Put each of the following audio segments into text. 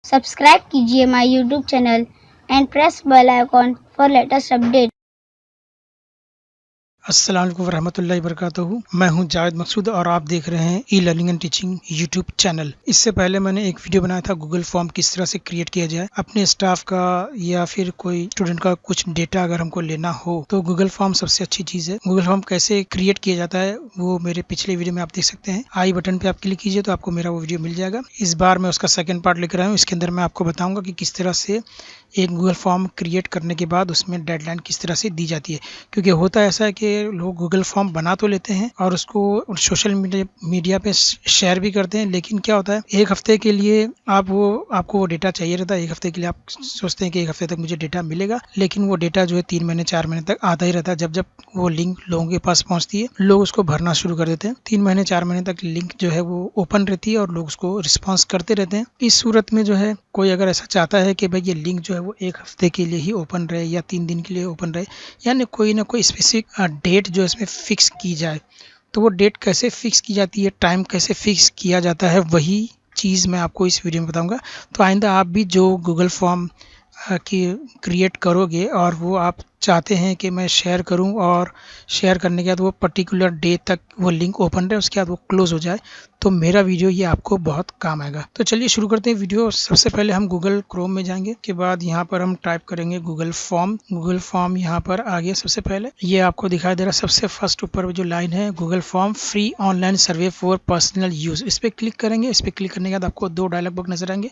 Subscribe कीजिए my YouTube channel and press bell icon for latest update. अस्सलाम वालेकुम वरहमतुल्लाहि वबरकातुहू। मैं हूं जावेद मकसूद और आप देख रहे हैं e learning and teaching YouTube channel. इससे पहले मैंने एक वीडियो बनाया था गूगल फॉर्म किस तरह से क्रिएट किया जाए अपने स्टाफ का या फिर कोई स्टूडेंट का कुछ डेटा अगर हमको लेना हो तो गूगल फॉर्म सबसे अच्छी चीज़ है। गूगल फॉर्म कैसे क्रिएट किया जाता है वो मेरे पिछले वीडियो में आप देख सकते हैं। आई बटन पे आप क्लिक कीजिए तो आपको मेरा वो वीडियो मिल जाएगा। इस बार मैं उसका सेकेंड पार्ट लेकर आया हूँ। इसके अंदर मैं आपको बताऊंगा कि किस तरह से एक गूगल फॉर्म क्रिएट करने के बाद उसमें डेडलाइन किस तरह से दी जाती है। क्योंकि होता ऐसा है कि लोग गूगल फॉर्म बना तो लेते हैं और उसको सोशल मीडिया पे शेयर भी करते हैं, लेकिन क्या होता है एक हफ्ते के लिए आपको वो डेटा चाहिए रहता है। एक हफ्ते के लिए आप सोचते हैं कि एक हफ्ते तक मुझे डेटा मिलेगा, लेकिन वो डेटा जो है 3 महीने 4 महीने तक आता ही रहता है। जब जब वो लिंक लोगों के पास पहुंचती है लोग उसको भरना शुरू कर देते हैं। 3 महीने 4 महीने तक लिंक जो है वो ओपन रहती है और लोग उसको रिस्पॉन्स करते रहते हैं। इस सूरत में जो है कोई अगर ऐसा चाहता है कि भाई ये लिंक जो है वो एक हफ्ते के लिए ही ओपन रहे या 3 दिन के लिए ओपन रहे, यानी कोई ना कोई स्पेसिफिक डेट जो इसमें फिक्स की जाए, तो वो डेट कैसे फिक्स की जाती है, टाइम कैसे फिक्स किया जाता है, वही चीज़ मैं आपको इस वीडियो में बताऊंगा। तो आइंदा आप भी जो गूगल फॉर्म की क्रिएट करोगे और वो आप चाहते हैं कि मैं शेयर करूं और शेयर करने के बाद वो पर्टिकुलर डे तक वो लिंक ओपन रहे, उसके बाद वो क्लोज हो जाए, तो मेरा वीडियो ये आपको बहुत काम आएगा। तो चलिए शुरू करते हैं वीडियो। सबसे पहले हम गूगल क्रोम में जाएंगे, के बाद यहाँ पर हम टाइप करेंगे गूगल फॉर्म यहाँ पर आ गया। सबसे पहले ये आपको दिखाई दे रहा है सबसे फर्स्ट ऊपर जो लाइन है Google form free online survey for personal use, इस पर क्लिक करेंगे। इस पर क्लिक करने के बाद आपको 2 डायलॉग बॉक्स नजर आएंगे,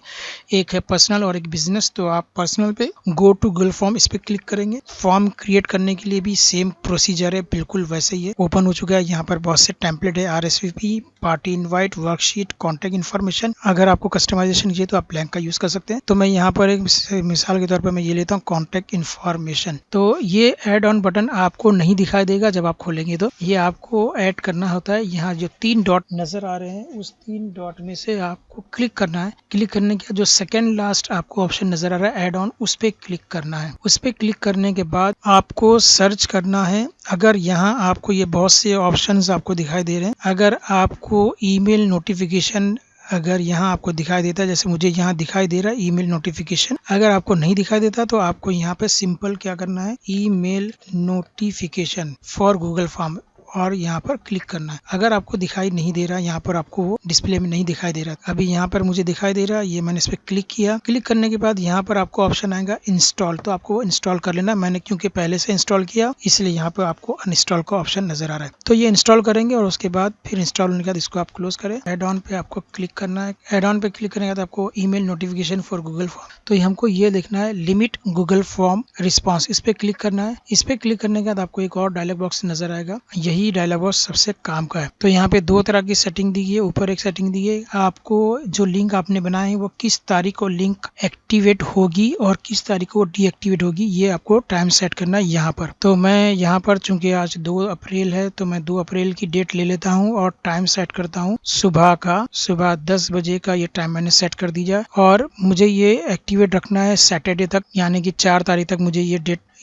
एक है पर्सनल और एक बिजनेस। तो आप पर्सनल पे गो टू गूगल फॉर्म इस पर क्लिक करेंगे। फॉर्म क्रिएट करने के लिए भी सेम प्रोसीजर है, बिल्कुल वैसे ही है। ओपन हो चुका है। यहाँ पर बहुत से टेम्पलेट है, RSVP, party invite, worksheet, contact information. अगर आपको कस्टमाइजेशन चाहिए तो आप ब्लैंक का यूज कर सकते हैं। तो मैं यहाँ पर एक मिसाल के तौर पर मैं ये लेता हूँ कॉन्टेक्ट इन्फॉर्मेशन। तो ये ऐड ऑन बटन आपको नहीं दिखाई देगा जब आप खोलेंगे, तो ये आपको ऐड करना होता है। यहाँ जो 3 डॉट नजर आ रहे हैं उस 3 डॉट में से आपको क्लिक करना है। क्लिक करने के जो सेकेंड लास्ट आपको ऑप्शन नजर आ रहा है ऐड ऑन, उस पर क्लिक करना है। उस पर क्लिक करने के बाद आपको सर्च करना है। अगर यहाँ आपको ये बहुत से ऑप्शंस आपको दिखाई दे रहे हैं, अगर आपको ईमेल नोटिफिकेशन अगर यहाँ आपको दिखाई देता है, जैसे मुझे यहाँ दिखाई दे रहा है ईमेल नोटिफिकेशन, अगर आपको नहीं दिखाई देता तो आपको यहाँ पे सिंपल क्या करना है, email notification for Google form, और यहाँ पर क्लिक करना है। अगर आपको दिखाई नहीं दे रहा, यहाँ पर आपको वो डिस्प्ले में नहीं दिखाई दे रहा, अभी यहाँ पर मुझे दिखाई दे रहा है, ये मैंने इस पर क्लिक किया। क्लिक करने के बाद यहाँ पर आपको ऑप्शन आएगा इंस्टॉल, तो आपको इंस्टॉल कर लेना। मैंने क्योंकि पहले से इंस्टॉल किया इसलिए यहाँ पर आपको अनइंस्टॉल का ऑप्शन नजर आ रहा है। तो ये इंस्टॉल करेंगे और उसके बाद फिर इंस्टॉल होने के बाद इसको आप क्लोज करें। एड ऑन पे आपको क्लिक करना है। एड ऑन पे क्लिक करने के बाद आपको email notification for Google form, तो हमको ये देखना है लिमिट गूगल फॉर्म रिस्पॉन्स, इस पे क्लिक करना है। इस पे क्लिक करने के बाद आपको एक और डायलॉग बॉक्स नजर आएगा, यही डायलॉग बॉक्स सबसे काम का है। तो यहाँ पे 2 तरह की सेटिंग दी है। ऊपर एक सेटिंग दी है आपको जो लिंक आपने बनाए हैं वो किस तारीख को लिंक एक्टिवेट होगी और किस तारीख को डीएक्टिवेट होगी, ये आपको टाइम सेट करना है यहाँ पर। तो मैं यहाँ पर चूंकि आज 2 अप्रैल है तो मैं 2 अप्रैल की डेट ले लेता हूँ और टाइम सेट करता हूँ सुबह 10 बजे का ये टाइम मैंने सेट कर दिया। और मुझे ये एक्टिवेट रखना है सैटरडे तक, यानी कि 4 तारीख तक मुझे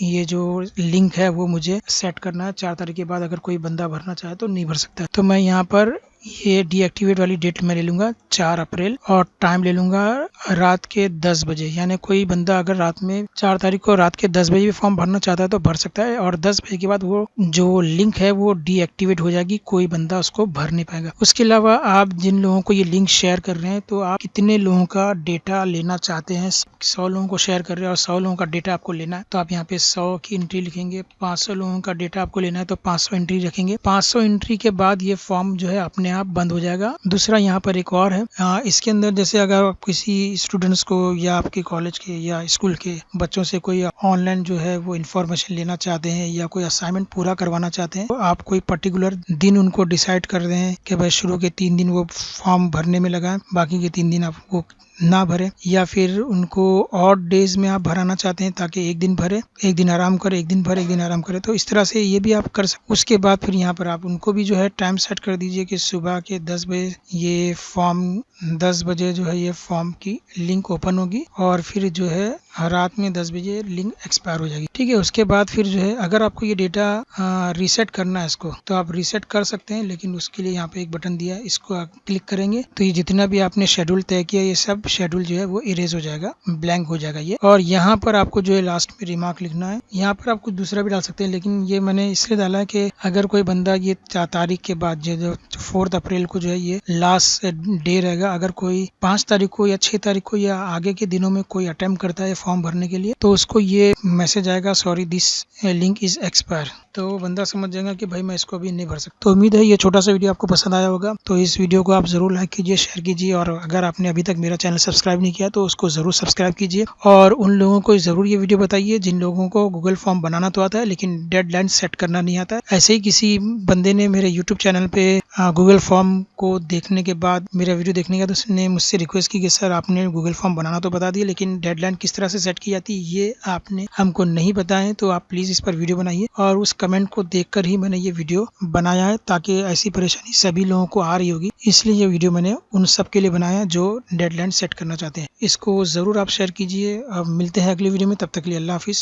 ये जो लिंक है वो मुझे सेट करना है। 4 तारीख के बाद अगर कोई बंदा भरना चाहे तो नहीं भर सकता। तो मैं यहाँ पर ये डीएक्टिवेट वाली डेट मैं ले लूंगा 4 अप्रैल और टाइम ले लूंगा रात के 10 बजे, यानी कोई बंदा अगर रात में 4 तारीख को रात के 10 बजे भी फॉर्म भरना चाहता है तो भर सकता है, और 10 बजे के बाद वो जो लिंक है वो डीएक्टिवेट हो जाएगी, कोई बंदा उसको भर नहीं पाएगा। उसके अलावा आप जिन लोगों को ये लिंक शेयर कर रहे हैं तो आप कितने लोगों का डेटा लेना चाहते हैं, 100 लोगों को शेयर कर रहे हैं और 100 लोगों का डेटा आपको लेना है, तो आप यहाँ पे 100 की एंट्री लिखेंगे। 500 लोगों का डेटा आपको लेना है तो 500 एंट्री रखेंगे। 500 एंट्री के बाद ये फॉर्म जो है अपने आप बंद हो जाएगा। दूसरा यहाँ पर एक और है, इसके अंदर जैसे अगर आप किसी स्टूडेंट्स को या आपके कॉलेज के या स्कूल के बच्चों से कोई ऑनलाइन जो है वो इन्फॉर्मेशन लेना चाहते हैं या कोई असाइनमेंट पूरा करवाना चाहते हैं, तो आप कोई पर्टिकुलर दिन उनको डिसाइड कर रहे हैं कि भाई शुरू के 3 दिन वो फॉर्म भरने में लगाएं, बाकी के 3 दिन आप वो ना भरे, या फिर उनको ऑड डेज में आप भराना चाहते हैं ताकि एक दिन भरे, एक दिन आराम करे, एक दिन भरे, एक दिन आराम करे, तो इस तरह से ये भी आप कर सकते। उसके बाद फिर यहाँ पर आप उनको भी जो है टाइम सेट कर दीजिए कि सुबह के 10 बजे ये फॉर्म 10 बजे जो है ये फॉर्म की लिंक ओपन होगी और फिर जो है रात में 10 बजे लिंक एक्सपायर हो जाएगी। ठीक है, उसके बाद फिर जो है अगर आपको ये डेटा रीसेट करना है इसको तो आप रीसेट कर सकते हैं, लेकिन उसके लिए यहाँ पे एक बटन दिया है, इसको आप क्लिक करेंगे तो ये जितना भी आपने शेड्यूल तय किया ये सब शेड्यूल जो है वो इरेज हो जाएगा, ब्लैंक हो जाएगा ये। और यहाँ पर आपको जो है लास्ट में रिमार्क लिखना है। यहाँ पर आप कुछ दूसरा भी डाल सकते हैं, लेकिन ये मैंने इसलिए डाला है कि अगर कोई बंदा ये 4 तारीख के बाद जो 4 अप्रैल को जो है ये लास्ट डे रहेगा, अगर कोई 5 तारीख को या 6 तारीख को या आगे के दिनों में कोई अटेम्प्ट करता है फॉर्म भरने के लिए, तो उसको ये मैसेज आएगा, sorry this link is expire. तो वो बंदा समझ जाएगा कि भाई मैं इसको अभी नहीं भर सकता। तो उम्मीद है ये छोटा सा वीडियो आपको पसंद आया होगा। तो इस वीडियो को आप जरूर लाइक कीजिए, शेयर कीजिए, और अगर आपने अभी तक मेरा चैनल सब्सक्राइब नहीं किया तो उसको जरूर सब्सक्राइब कीजिए। और उन लोगों को जरूर ये वीडियो बताइए जिन लोगों को गूगल फॉर्म बनाना तो आता है लेकिन डेडलाइन सेट करना नहीं आता है। ऐसे ही किसी बंदे ने मेरे यूट्यूब चैनल पे गूगल फॉर्म को देखने के बाद, मेरा वीडियो देखने के बाद उसने मुझसे रिक्वेस्ट की कि सर आपने गूगल फॉर्म बनाना तो बता दिया लेकिन डेडलाइन किस तरह से सेट की जाती है ये आपने हमको नहीं बताया। तो आप प्लीज इस पर वीडियो बनाइए। और उस कमेंट को देखकर ही मैंने ये वीडियो बनाया है, ताकि ऐसी परेशानी सभी लोगों को आ रही होगी, इसलिए ये वीडियो मैंने उन सब के लिए बनाया जो डेडलाइन सेट करना चाहते हैं। इसको जरूर आप शेयर कीजिए। अब मिलते हैं अगली वीडियो में, तब तक के लिए अल्लाह हाफिज।